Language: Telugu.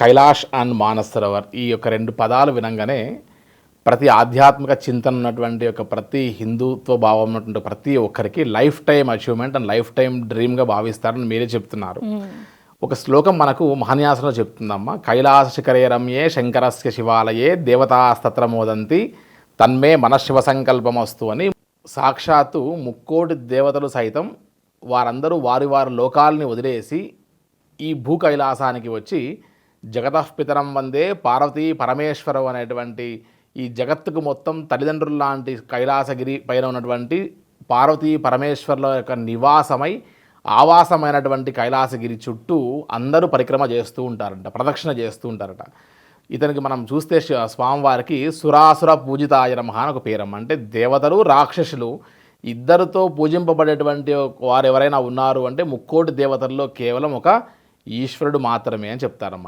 కైలాష్ అండ్ మానస్ సరోవర్ ఈ యొక్క 2 పదాలు వినంగానే ప్రతి ఆధ్యాత్మిక చింతన ఉన్నటువంటి ప్రతి హిందుత్వ భావం ఉన్నటువంటి ప్రతి ఒక్కరికి lifetime achievement and lifetime డ్రీమ్గా భావిస్తారని మీరే చెప్తున్నారు. ఒక శ్లోకం మనకు మహాన్యాసంలో చెప్తుందమ్మా, కైలాస శిఖరే రమ్యే శంకరస్య శివాలయే దేవతాస్తత్ర మోదంతి తన్మే మనశివ సంకల్పమస్తు అని. సాక్షాత్తు ముక్కోటి దేవతలు సైతం వారందరూ వారి వారి లోకాలని వదిలేసి ఈ భూ కైలాసానికి వచ్చి జగతఃపితరం వందే పార్వతీ పరమేశ్వరం అనేటువంటి ఈ జగత్తుకు మొత్తం తల్లిదండ్రులు లాంటి కైలాసగిరి పైన ఉన్నటువంటి పార్వతీ పరమేశ్వరుల యొక్క నివాసమై ఆవాసమైనటువంటి కైలాసగిరి చుట్టూ అందరూ పరిక్రమ చేస్తూ ఉంటారంట, ప్రదక్షిణ చేస్తూ ఉంటారట. ఇతనికి మనం చూస్తే స్వామివారికి సురాసుర పూజితాయ నమః అని ఒక పేరమ్మ. అంటే దేవతలు రాక్షసులు ఇద్దరితో పూజింపబడేటువంటి వారు ఎవరైనా ఉన్నారు అంటే ముక్కోటి దేవతల్లో కేవలం ఒక ఈశ్వరుడు మాత్రమే అని చెప్తారమ్మ.